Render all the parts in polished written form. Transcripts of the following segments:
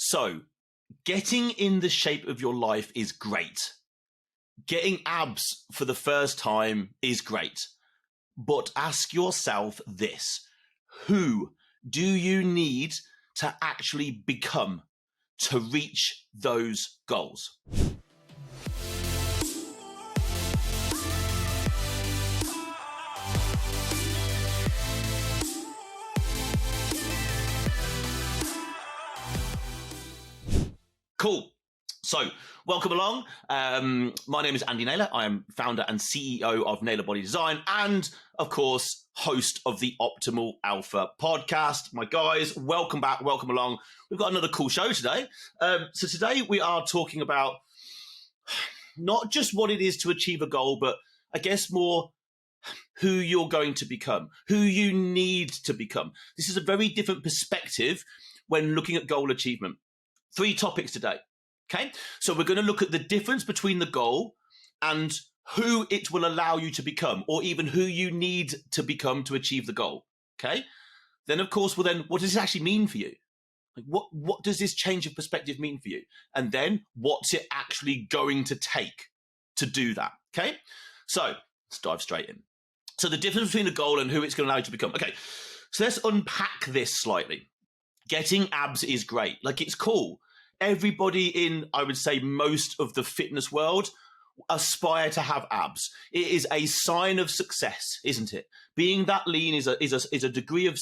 So, getting in the shape of your life is great. Getting abs for the first time is great. But ask yourself this: who do you need to actually become to reach those goals? Cool. So, welcome along. My name is Andy Naylor. I am founder and CEO of Naylor Body Design and, of course, host of the Optimal Alpha podcast. My guys, welcome back. Welcome along. We've got another cool show today. So today we are talking about not just what it is to achieve a goal, but I guess more who you're going to become, who you need to become. This is a very different perspective when looking at goal achievement. 3 topics today, okay? So we're going to look at the difference between the goal and who it will allow you to become, or even who you need to become to achieve the goal, okay? Then, of course, what does this actually mean for you? Like, what does this change of perspective mean for you? And then, what's it actually going to take to do that, okay? So let's dive straight in. So the difference between the goal and who it's going to allow you to become. Okay, so let's unpack this slightly. Getting abs is great. Like, it's cool. Everybody in, I would say, most of the fitness world aspire to have abs. It is a sign of success, isn't it? Being that lean is a degree of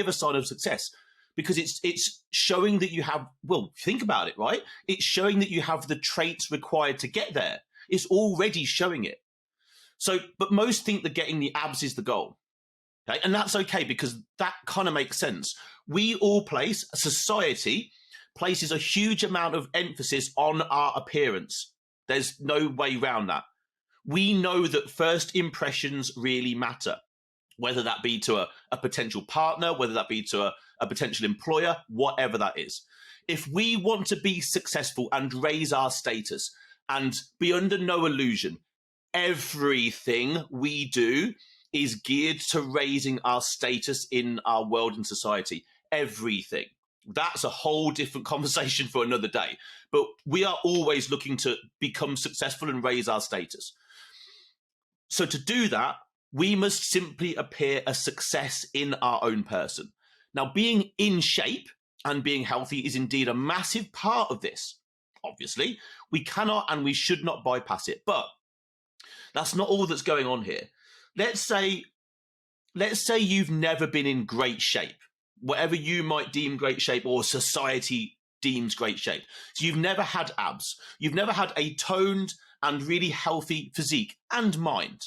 a sign of success, because it's showing that you have, well, think about it, right? It's showing that you have the traits required to get there. It's already showing it. So, but most think that getting the abs is the goal. Okay? And that's okay, because that kind of makes sense. Society places a huge amount of emphasis on our appearance. There's no way around that. We know that first impressions really matter, whether that be to a potential partner, whether that be to a potential employer, whatever that is. If we want to be successful and raise our status, and be under no illusion, everything we do is geared to raising our status in our world and society. Everything. That's a whole different conversation for another day. But we are always looking to become successful and raise our status. So to do that, we must simply appear a success in our own person. Now, being in shape and being healthy is indeed a massive part of this. Obviously, we cannot and we should not bypass it. But that's not all that's going on here. Let's say you've never been in great shape, whatever you might deem great shape or society deems great shape. So you've never had abs. You've never had a toned and really healthy physique and mind.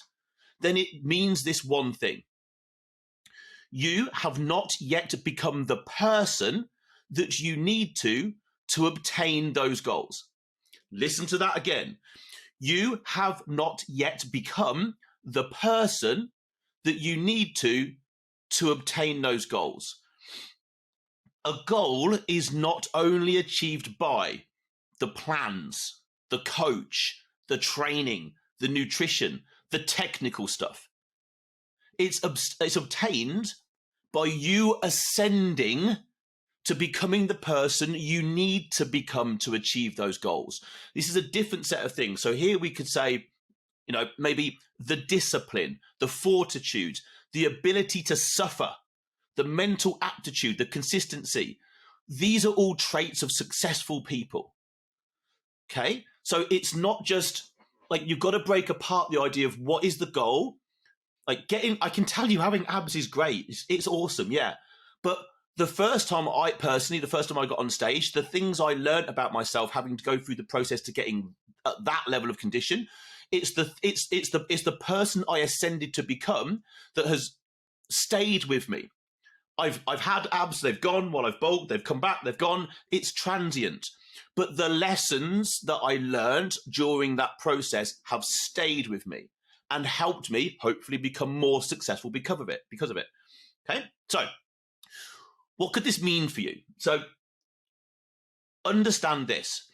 Then it means this one thing. You have not yet become the person that you need to obtain those goals. Listen to that again. You have not yet become the person that you need to obtain those goals. A goal is not only achieved by the plans, the coach, the training, the nutrition, the technical stuff. It's obtained by you ascending to becoming the person you need to become to achieve those goals. This is a different set of things. So here we could say, maybe the discipline, the fortitude, the ability to suffer, the mental aptitude, the consistency. These are all traits of successful people. Okay? So it's not just like, you've got to break apart the idea of what is the goal. Like, I can tell you, having abs is great. It's awesome, yeah. But the first time I got on stage, the things I learned about myself having to go through the process to getting that level of condition, it's the person I ascended to become that has stayed with me. I've had abs, they've gone while I've bulked, they've come back, they've gone. It's transient. But the lessons that I learned during that process have stayed with me and helped me hopefully become more successful because of it. Okay? So, what could this mean for you? So, understand this.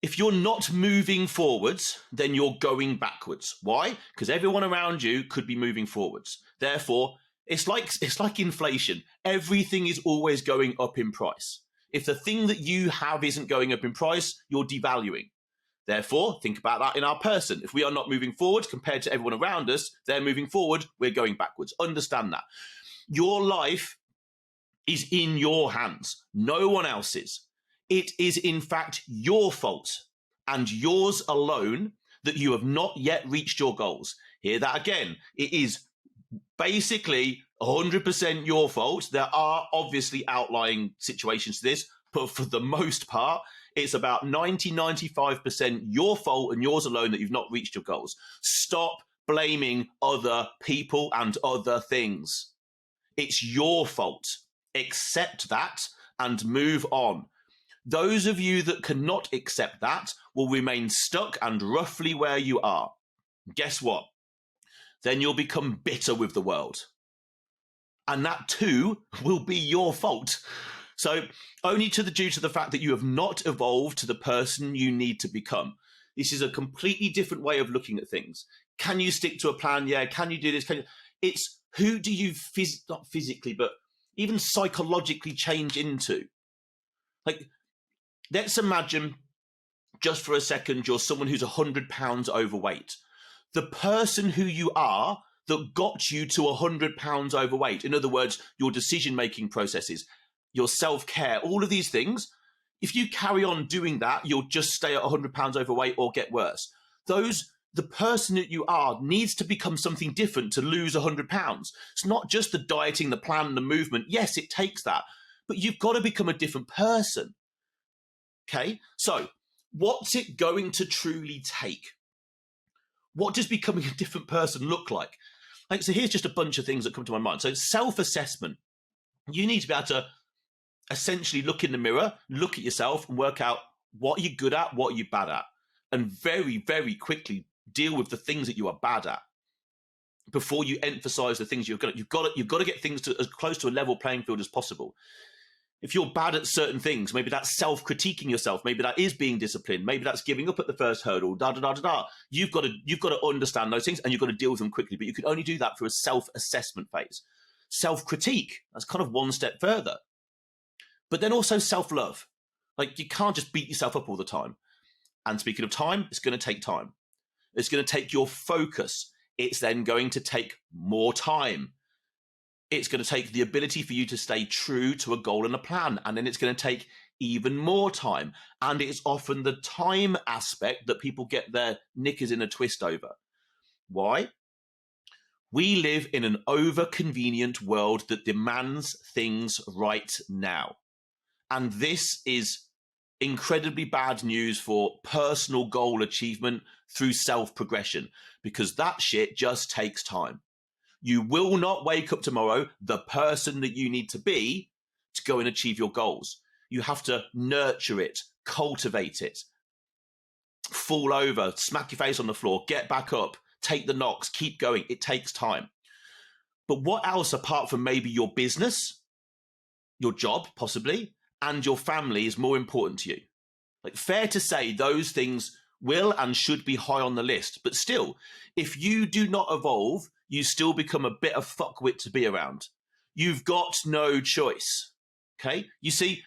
If you're not moving forwards, then you're going backwards. Why? Because everyone around you could be moving forwards. Therefore, it's like inflation. Everything is always going up in price. If the thing that you have isn't going up in price, you're devaluing. Therefore, think about that in our person. If we are not moving forward compared to everyone around us, they're moving forward, we're going backwards. Understand that. Your life is in your hands, no one else's. It is, in fact, your fault and yours alone that you have not yet reached your goals. Hear that again. It is basically 100% your fault. There are obviously outlying situations to this, but for the most part, it's about 95% your fault and yours alone that you've not reached your goals. Stop blaming other people and other things. It's your fault. Accept that and move on. Those of you that cannot accept that will remain stuck and roughly where you are. Guess what? Then you'll become bitter with the world. And that too will be your fault. So only due to the fact that you have not evolved to the person you need to become. This is a completely different way of looking at things. Can you stick to a plan? Yeah. Can you do this? It's who do you not physically, but even psychologically change into? Like, let's imagine just for a second, you're someone who's 100 pounds overweight. The person who you are that got you to 100 pounds overweight, in other words, your decision-making processes, your self-care, all of these things, if you carry on doing that, you'll just stay at 100 pounds overweight or get worse. The person that you are needs to become something different to lose 100 pounds. It's not just the dieting, the plan, the movement. Yes, it takes that, but you've got to become a different person. Okay, so what's it going to truly take? What does becoming a different person look like? So here's just a bunch of things that come to my mind. So self-assessment. You need to be able to essentially look in the mirror, look at yourself and work out what you're good at, what you're bad at, and very, very quickly deal with the things that you are bad at before you emphasize the things you're good at. You've got to get things to as close to a level playing field as possible. If you're bad at certain things, maybe that's self-critiquing yourself. Maybe that is being disciplined. Maybe that's giving up at the first hurdle. You've got to understand those things and you've got to deal with them quickly. But you can only do that through a self-assessment phase. Self-critique, that's kind of one step further. But then also self-love. Like, you can't just beat yourself up all the time. And speaking of time, it's going to take time. It's going to take your focus. It's then going to take more time. It's going to take the ability for you to stay true to a goal and a plan. And then it's going to take even more time. And it's often the time aspect that people get their knickers in a twist over. Why? We live in an over-convenient world that demands things right now. And this is incredibly bad news for personal goal achievement through self-progression, because that shit just takes time. You will not wake up tomorrow the person that you need to be to go and achieve your goals. You have to nurture it, cultivate it, fall over, smack your face on the floor, get back up, take the knocks, keep going. It takes time. But what else, apart from maybe your business, your job, possibly, and your family, is more important to you? Like, fair to say those things will and should be high on the list. But still, if you do not evolve, you still become a bit of fuckwit to be around. You've got no choice. Okay? You see,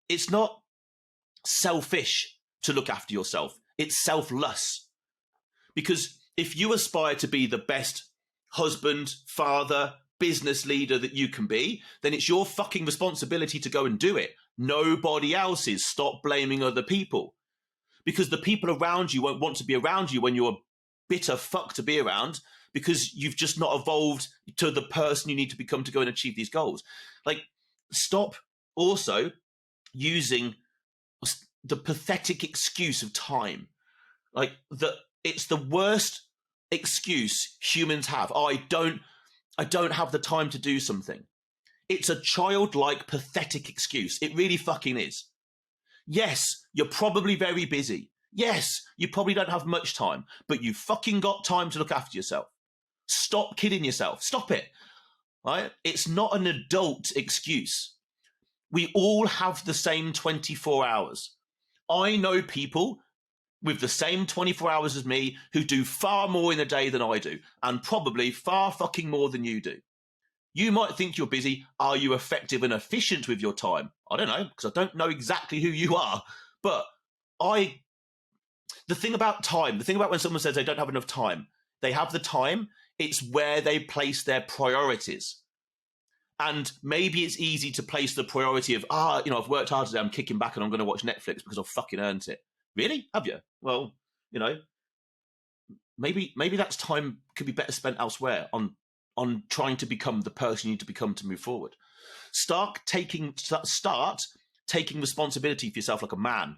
it's not selfish to look after yourself. It's selfless. Because if you aspire to be the best husband, father, business leader that you can be, then it's your fucking responsibility to go and do it. Nobody else's. Stop blaming other people. Because the people around you won't want to be around you when you're a bitter fuck to be around, because you've just not evolved to the person you need to become to go and achieve these goals. Like, stop also using the pathetic excuse of time. Like, it's the worst excuse humans have. Oh, I don't have the time to do something. It's a childlike, pathetic excuse. It really fucking is. Yes, you're probably very busy. Yes, you probably don't have much time, but you fucking got time to look after yourself. Stop kidding yourself. Stop it. Right? It's not an adult excuse. We all have the same 24 hours. I know people with the same 24 hours as me who do far more in a day than I do, and probably far fucking more than you do. You might think you're busy. Are you effective and efficient with your time? I don't know, because I don't know exactly who you are. But the thing about time, the thing about when someone says they don't have enough time, they have the time. It's where they place their priorities. And maybe it's easy to place the priority of, I've worked hard today, I'm kicking back and I'm going to watch Netflix because I've fucking earned it. Really? Have you? Well, maybe that's time could be better spent elsewhere on trying to become the person you need to become to move forward. Start taking responsibility for yourself like a man.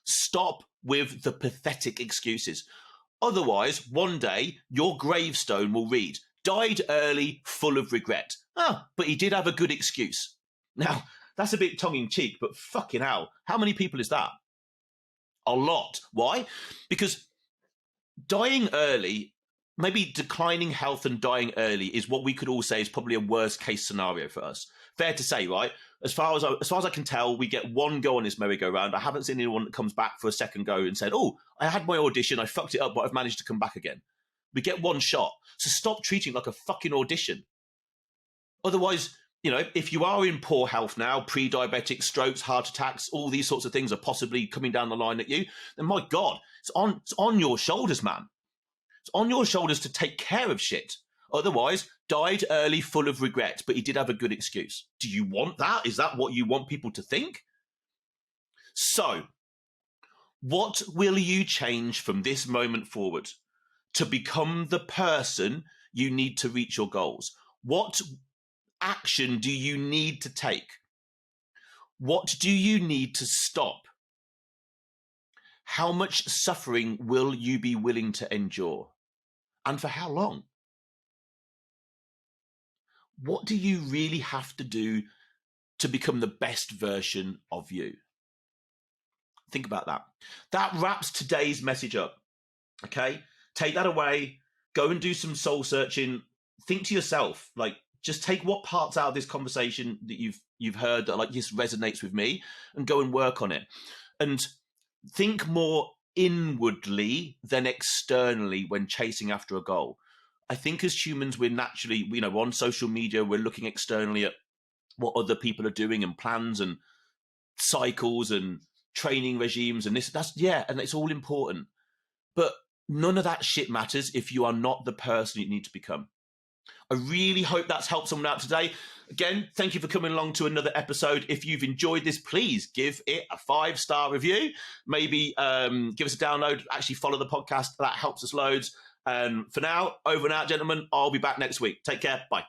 Stop with the pathetic excuses. Otherwise, one day, your gravestone will read, died early, full of regret. But he did have a good excuse. Now, that's a bit tongue-in-cheek, but fucking hell, how many people is that? A lot. Why? Because dying early, maybe declining health and dying early is what we could all say is probably a worst-case scenario for us. Fair to say, right? As far as I can tell, we get one go on this merry-go-round. I haven't seen anyone that comes back for a second go and said, I had my audition, I fucked it up, but I've managed to come back again. We get one shot. So stop treating it like a fucking audition. Otherwise, if you are in poor health now, pre-diabetic, strokes, heart attacks, all these sorts of things are possibly coming down the line at you, then my God, it's on your shoulders, man. It's on your shoulders to take care of shit. Otherwise, died early, full of regret, but he did have a good excuse. Do you want that? Is that what you want people to think? So, what will you change from this moment forward to become the person you need to reach your goals? What action do you need to take? What do you need to stop? How much suffering will you be willing to endure? And for how long? What do you really have to do to become the best version of you? Think about that. That wraps today's message up. Okay? Take that away. Go and do some soul searching. Think to yourself, just take what parts out of this conversation that you've heard that this resonates with me, and go and work on it. And think more inwardly than externally when chasing after a goal. I think as humans, we're naturally, on social media, we're looking externally at what other people are doing and plans and cycles and training regimes and and it's all important. But none of that shit matters if you are not the person you need to become. I really hope that's helped someone out today. Again, thank you for coming along to another episode. If you've enjoyed this, please give it a 5-star review. Maybe give us a download. Actually follow the podcast. That helps us loads. And for now, over and out, gentlemen. I'll be back next week. Take care. Bye.